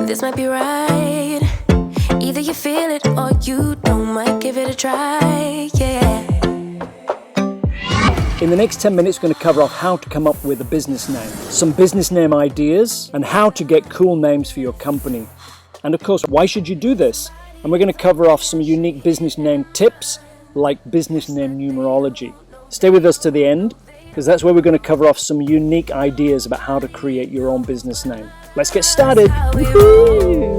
this might be right. Either you feel it or you don't, might give it a try, yeah. In the next 10 minutes, we're going to cover off how to come up with a business name, some business name ideas, and how to get cool names for your company. And of course, why should you do this? And we're going to cover off some unique business name tips, like business name numerology. Stay with us to the end, because that's where we're going to cover off some unique ideas about how to create your own business name. Let's get started. Woo-hoo!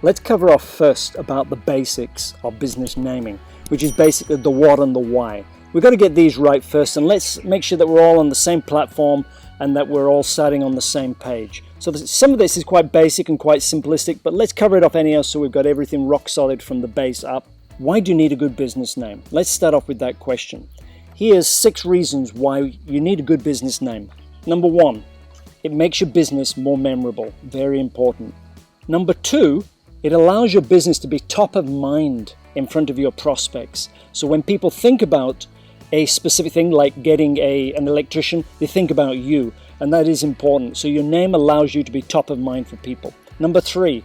Let's cover off first about the basics of business naming, which is basically the what and the why. We've got to get these right first, and let's make sure that we're all on the same platform and that we're all starting on the same page. So some of this is quite basic and quite simplistic, but let's cover it off anyhow so we've got everything rock solid from the base up. Why do you need a good business name? Let's start off with that question. Here's 6 reasons why you need a good business name. Number 1, it makes your business more memorable. Very important. Number 2, it allows your business to be top of mind in front of your prospects. So when people think about a specific thing like getting an electrician, they think about you, and that is important. So your name allows you to be top of mind for people. Number 3,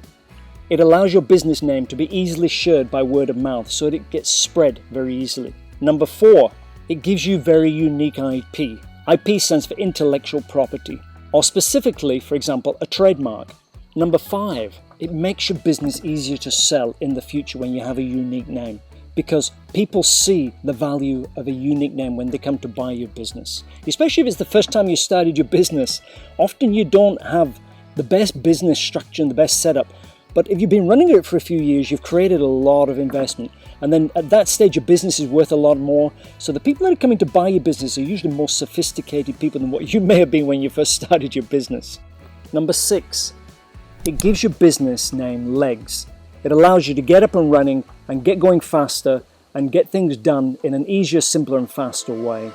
it allows your business name to be easily shared by word of mouth, so that it gets spread very easily. Number 4, it gives you very unique IP. IP stands for intellectual property, or specifically, for example, a trademark. Number 5, it makes your business easier to sell in the future when you have a unique name, because people see the value of a unique name when they come to buy your business. Especially if it's the first time you started your business. Often you don't have the best business structure and the best setup, but if you've been running it for a few years, you've created a lot of investment, and then at that stage your business is worth a lot more. So the people that are coming to buy your business are usually more sophisticated people than what you may have been when you first started your business. Number 6, it gives your business name legs. It allows you to get up and running and get going faster and get things done in an easier, simpler and faster way.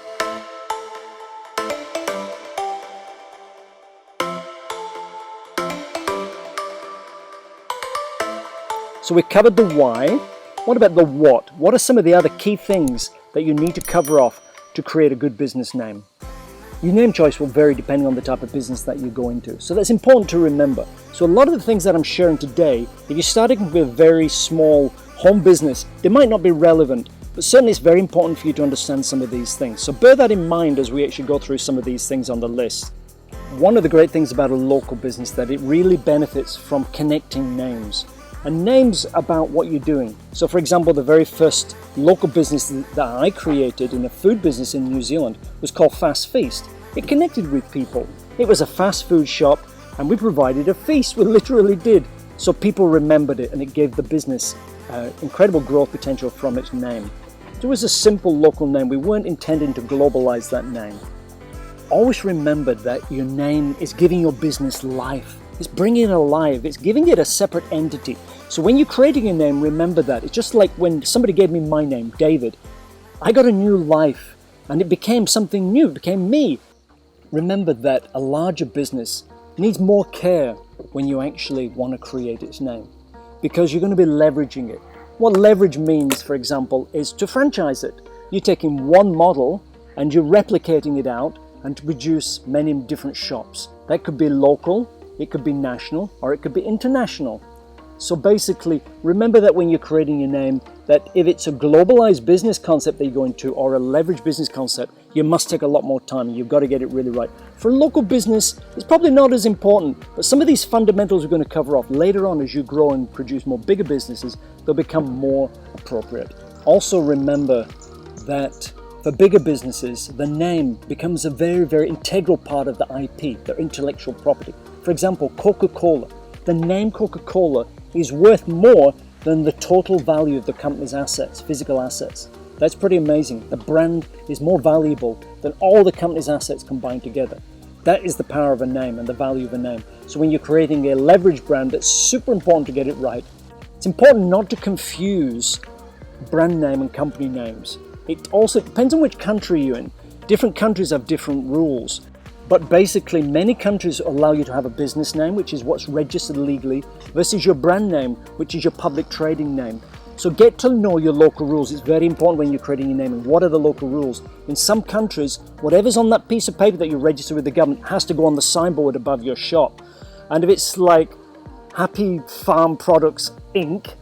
So we covered the why. What about the what? What are some of the other key things that you need to cover off to create a good business name? Your name choice will vary depending on the type of business that you go into. So that's important to remember. So a lot of the things that I'm sharing today, if you're starting with a very small home business, they might not be relevant, but certainly it's very important for you to understand some of these things. So bear that in mind as we actually go through some of these things on the list. One of the great things about a local business that it really benefits from connecting names. And names about what you're doing. So for example, the very first local business that I created in a food business in New Zealand was called Fast Feast. It connected with people. It was a fast food shop and we provided a feast. We literally did. So people remembered it and it gave the business incredible growth potential from its name. It was a simple local name. We weren't intending to globalize that name. Always remember that your name is giving your business life. It's bringing it alive. It's giving it a separate entity. So when you're creating a name, remember that. It's just like when somebody gave me my name, David. I got a new life and it became something new. It became me. Remember that a larger business needs more care when you actually want to create its name, because you're going to be leveraging it. What leverage means, for example, is to franchise it. You're taking one model and you're replicating it out and to produce many different shops. That could be local, it could be national, or it could be international. So basically, remember that when you're creating your name, that if it's a globalized business concept that you're going to, or a leveraged business concept, you must take a lot more time and you've got to get it really right. For a local business, it's probably not as important, but some of these fundamentals we're going to cover off later on as you grow and produce more bigger businesses, they'll become more appropriate. Also remember that for bigger businesses, the name becomes a very, very integral part of the IP, their intellectual property. For example, Coca-Cola. The name Coca-Cola is worth more than the total value of the company's assets, physical assets. That's pretty amazing. The brand is more valuable than all the company's assets combined together. That is the power of a name and the value of a name. So when you're creating a leverage brand, it's super important to get it right. It's important not to confuse brand name and company names. It also depends on which country you're in. Different countries have different rules. But basically, many countries allow you to have a business name, which is what's registered legally, versus your brand name, which is your public trading name. So get to know your local rules. It's very important when you're creating your name. And what are the local rules? In some countries, whatever's on that piece of paper that you register with the government has to go on the signboard above your shop. And if it's like Happy Farm Products Inc.,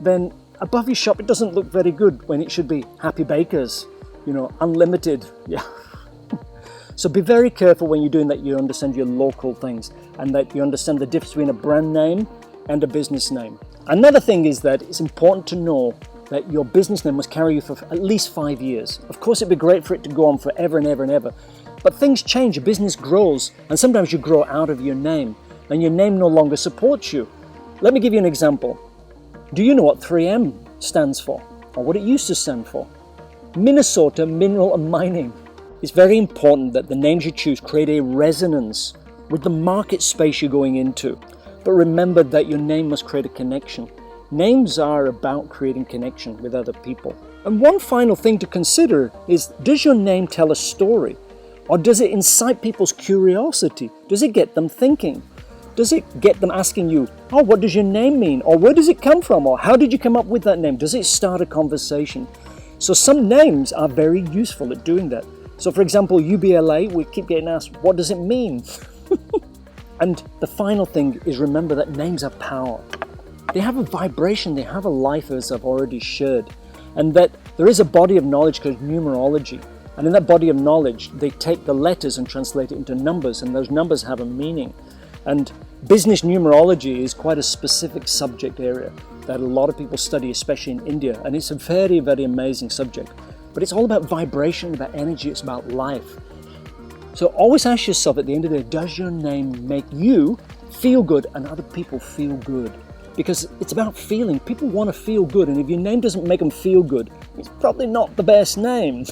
then above your shop it doesn't look very good when it should be Happy Bakers, unlimited. Yeah. So be very careful when you're doing that, you understand your local things and that you understand the difference between a brand name and a business name. Another thing is that it's important to know that your business name must carry you for at least 5 years. Of course, it'd be great for it to go on forever and ever and ever, but things change, your business grows, and sometimes you grow out of your name and your name no longer supports you. Let me give you an example. Do you know what 3M stands for, or what it used to stand for? Minnesota Mineral and Mining. It's very important that the names you choose create a resonance with the market space you're going into. But remember that your name must create a connection. Names are about creating connection with other people. And one final thing to consider is, does your name tell a story? Or does it incite people's curiosity? Does it get them thinking? Does it get them asking you, oh, what does your name mean? Or where does it come from? Or how did you come up with that name? Does it start a conversation? So some names are very useful at doing that. So for example, UBLA, we keep getting asked, what does it mean? And the final thing is, remember that names have power. They have a vibration, they have a life, as I've already shared. And that there is a body of knowledge called numerology. And in that body of knowledge, they take the letters and translate it into numbers, and those numbers have a meaning. And business numerology is quite a specific subject area that a lot of people study, especially in India. And it's a very, very amazing subject. But it's all about vibration, about energy, it's about life. So always ask yourself at the end of the day, does your name make you feel good and other people feel good? Because it's about feeling. People want to feel good, and if your name doesn't make them feel good, it's probably not the best name.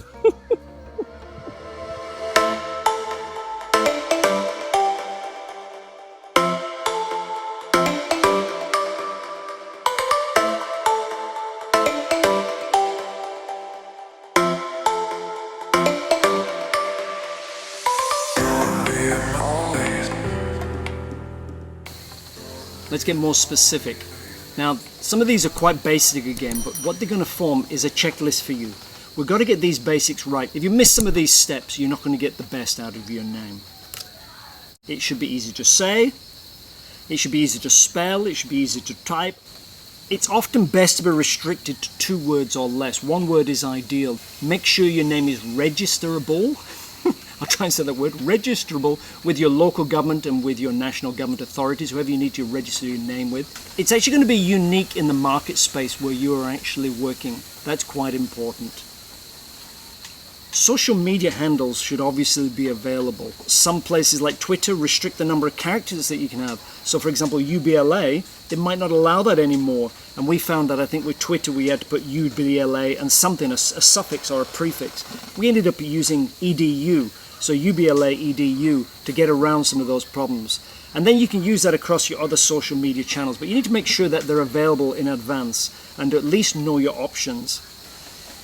Let's get more specific. Now, some of these are quite basic again, but what they're going to form is a checklist for you. We've got to get these basics right. If you miss some of these steps, you're not going to get the best out of your name. It should be easy to say. It should be easy to spell. It should be easy to type. It's often best to be restricted to 2 words or less. 1 word is ideal. Make sure your name is registerable. I'll try and say that word, registerable with your local government and with your national government authorities, whoever you need to register your name with. It's actually going to be unique in the market space where you are actually working. That's quite important. Social media handles should obviously be available. Some places like Twitter restrict the number of characters that you can have. So for example, UBLA, they might not allow that anymore. And we found that I think with Twitter we had to put UBLA and something, a suffix or a prefix. We ended up using EDU. So UBLA EDU to get around some of those problems. And then you can use that across your other social media channels, but you need to make sure that they're available in advance and at least know your options.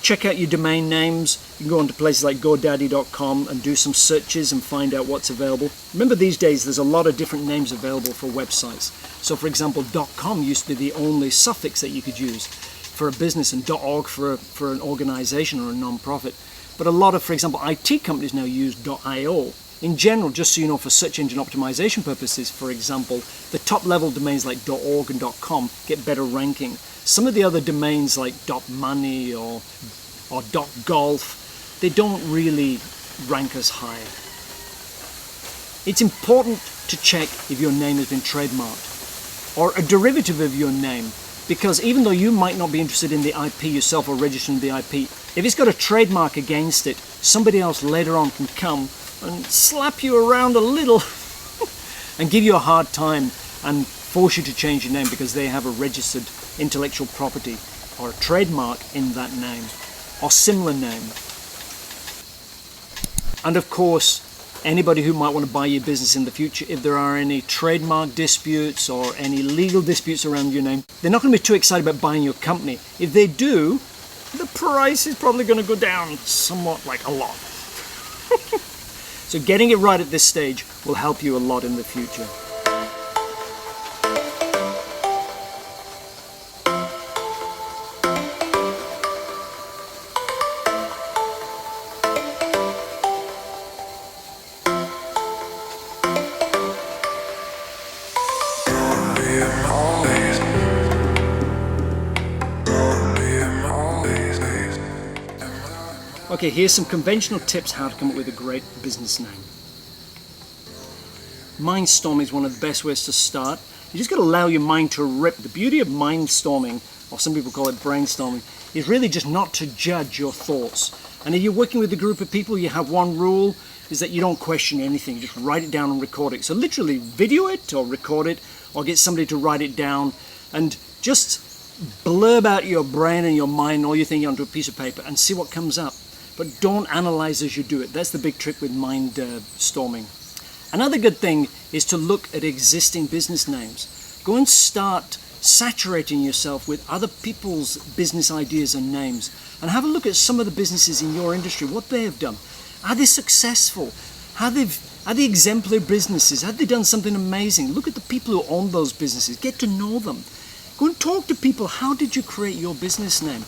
Check out your domain names. You can go onto places like GoDaddy.com and do some searches and find out what's available. Remember, these days there's a lot of different names available for websites. So for example, .com used to be the only suffix that you could use for a business, and .org for an organization or a non-profit. But a lot of, for example, IT companies now use .io. In general, just so you know, for search engine optimization purposes, for example, the top level domains like .org and .com get better ranking. Some of the other domains like .money or .golf, they don't really rank as high. It's important to check if your name has been trademarked or a derivative of your name, because even though you might not be interested in the IP yourself or registering the IP, if it's got a trademark against it, somebody else later on can come and slap you around a little and give you a hard time and force you to change your name because they have a registered intellectual property or a trademark in that name or similar name. And of course, anybody who might want to buy your business in the future, if there are any trademark disputes or any legal disputes around your name, they're not going to be too excited about buying your company. If they do, the price is probably going to go down somewhat, like a lot. So getting it right at this stage will help you a lot in the future. Okay, here's some conventional tips how to come up with a great business name. Mindstorming is one of the best ways to start. You just got to allow your mind to rip. The beauty of mindstorming, or some people call it brainstorming, is really just not to judge your thoughts. And if you're working with a group of people, you have one rule, is that you don't question anything. You just write it down and record it. So literally video it or record it, or get somebody to write it down, and just blurb out your brain and your mind, all you're thinking, onto a piece of paper and see what comes up. But don't analyze as you do it. That's the big trick with mind storming. Another good thing is to look at existing business names. Go and start saturating yourself with other people's business ideas and names, and have a look at some of the businesses in your industry, what they have done. Are they successful? Are they exemplary businesses? Have they done something amazing? Look at the people who own those businesses. Get to know them. Go and talk to people. How did you create your business name?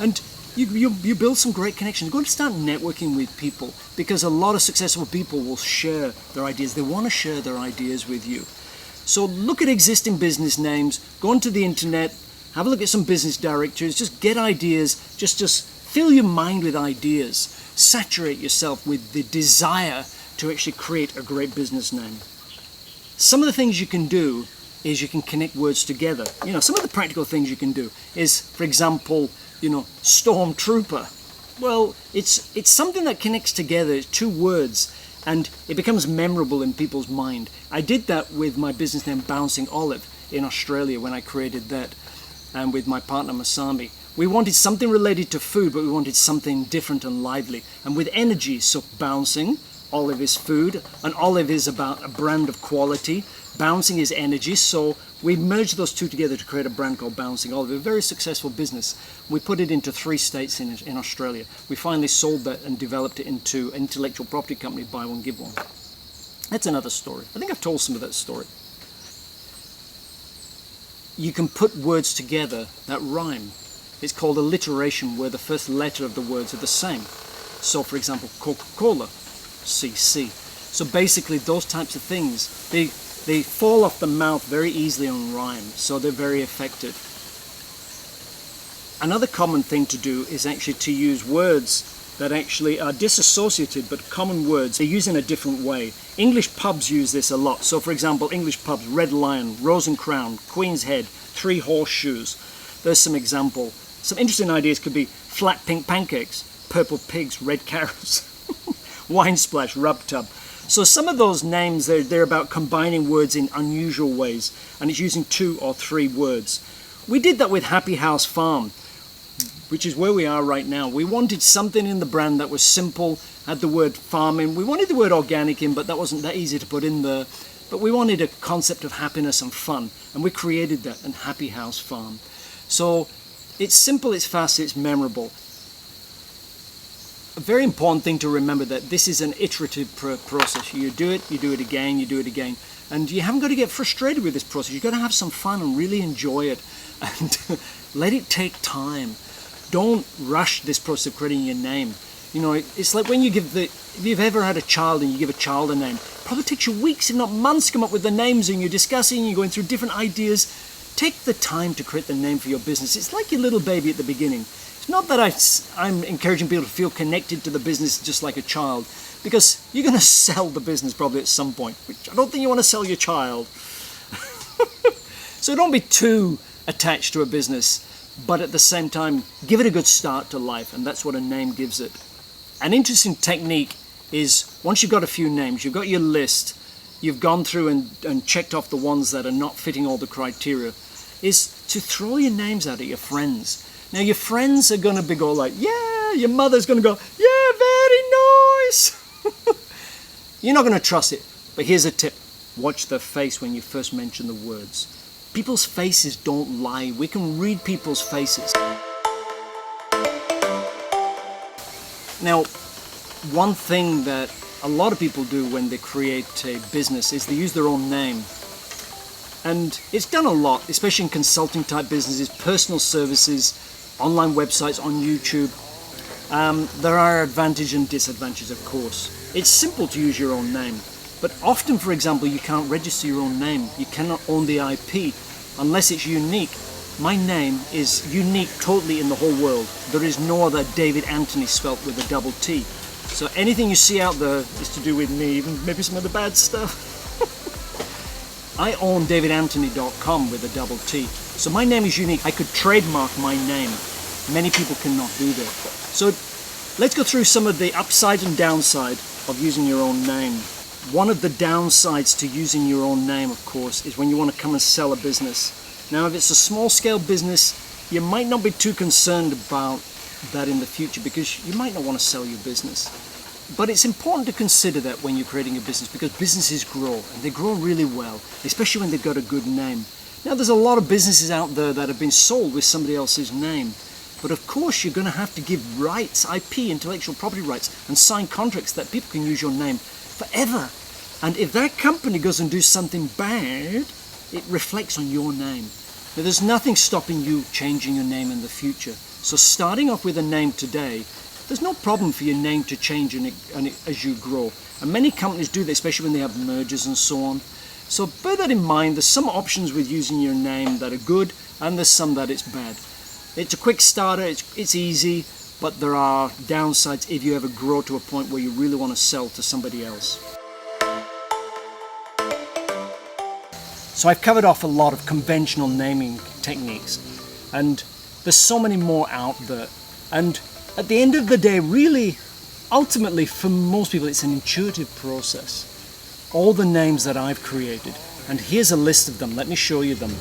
And you build some great connections. Go and start networking with people, because a lot of successful people will share their ideas. They want to share their ideas with you. So look at existing business names, go onto the internet, have a look at some business directories, just get ideas, just fill your mind with ideas. Saturate yourself with the desire to actually create a great business name. Some of the things you can do is you can connect words together. Some of the practical things you can do is, for example, stormtrooper. Well, it's something that connects together, two words, and it becomes memorable in people's mind. I did that with my business name Bouncing Olive in Australia when I created that, and with my partner Masami. We wanted something related to food, but we wanted something different and lively, and with energy. So bouncing, olive is food, and olive is about a brand of quality. Bouncing is energy, so we merged those two together to create a brand called Bouncing Olive, a very successful business. We put it into 3 states in Australia. We finally sold that and developed it into an intellectual property company, buy one, give one. That's another story. I think I've told some of that story. You can put words together that rhyme. It's called alliteration, where the first letter of the words are the same. So, for example, Coca-Cola, CC. So basically, those types of things, they fall off the mouth very easily on rhyme, so they're very effective. Another common thing to do is actually to use words that actually are disassociated, but common words. They're used in a different way. English pubs use this a lot. So for example, English pubs, Red Lion, Rose and Crown, Queen's Head, Three Horseshoes. There's some example. Some interesting ideas could be flat pink pancakes, purple pigs, red carrots, wine splash, rub tub. So some of those names, they're about combining words in unusual ways, and it's using 2 or 3 words. We did that with Happy House Farm, which is where we are right now. We wanted something in the brand that was simple, had the word farm in. We wanted the word organic in, but that wasn't that easy to put in there. But we wanted a concept of happiness and fun, and we created that in Happy House Farm. So it's simple, it's fast, it's memorable. A very important thing to remember that this is an iterative process. You do it again, you do it again. And you haven't got to get frustrated with this process. You've got to have some fun and really enjoy it. And let it take time. Don't rush this process of creating your name. It's like when you if you've ever had a child and you give a child a name, it probably takes you weeks, if not months, to come up with the names, and you're discussing, you're going through different ideas. Take the time to create the name for your business. It's like your little baby at the beginning. It's not that I'm encouraging people to feel connected to the business just like a child, because you're going to sell the business probably at some point, which I don't think you want to sell your child. So don't be too attached to a business, but at the same time, give it a good start to life, and that's what a name gives it. An interesting technique is, once you've got a few names, you've got your list, you've gone through and checked off the ones that are not fitting all the criteria, is to throw your names out at your friends. Now your friends are going to be like, yeah, your mother's going to go, yeah, very nice. You're not going to trust it, but here's a tip. Watch their face when you first mention the words. People's faces don't lie. We can read people's faces. Now, one thing that a lot of people do when they create a business is they use their own name. And it's done a lot, especially in consulting type businesses, personal services, online websites, on YouTube. There are advantages and disadvantages, of course. It's simple to use your own name, but often, for example, you can't register your own name. You cannot own the IP unless it's unique. My name is unique totally in the whole world. There is no other David Anthony spelt with a double T. So anything you see out there is to do with me, even maybe some of the bad stuff. I own davidanthony.com with a double T. So my name is unique. I could trademark my name. Many people cannot do that. So let's go through some of the upside and downside of using your own name. One of the downsides to using your own name, of course, is when you want to come and sell a business. Now, if it's a small scale business, you might not be too concerned about that in the future because you might not want to sell your business. But it's important to consider that when you're creating a business because businesses grow and they grow really well, especially when they've got a good name. Now, there's a lot of businesses out there that have been sold with somebody else's name. But of course, you're going to have to give rights, IP, intellectual property rights, and sign contracts that people can use your name forever. And if that company goes and do something bad, it reflects on your name. Now, there's nothing stopping you changing your name in the future. So starting off with a name today, there's no problem for your name to change as you grow. And many companies do that, especially when they have mergers and so on. So bear that in mind. There's some options with using your name that are good, and there's some that it's bad. It's a quick starter, it's easy, but there are downsides if you ever grow to a point where you really want to sell to somebody else. So I've covered off a lot of conventional naming techniques, and there's so many more out there. And at the end of the day, really, ultimately, for most people, it's an intuitive process. All the names that I've created, and here's a list of them. Let me show you them.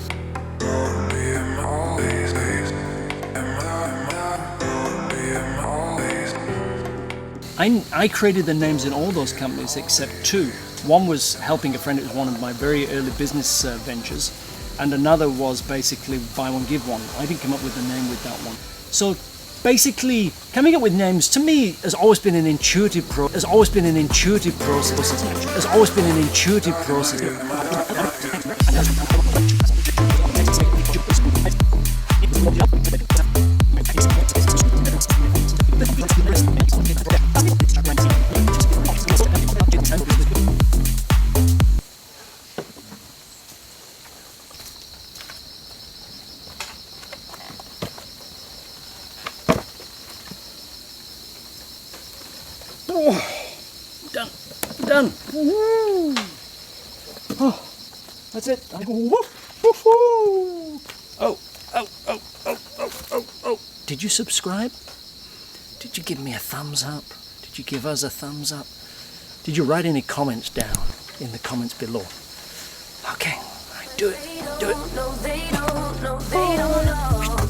I created the names in all those companies except two. One was helping a friend. It was one of my very early business ventures, and another was basically buy one, give one. I didn't come up with the name with that one. So basically, coming up with names to me has always been an intuitive process. Has always been an intuitive process. Has always been an intuitive process. Oh, done. Woo. Oh, that's it. Oh. Did you subscribe? Did you give me a thumbs up? Did you give us a thumbs up? Did you write any comments down in the comments below? Okay, all right, do it. No, they don't know.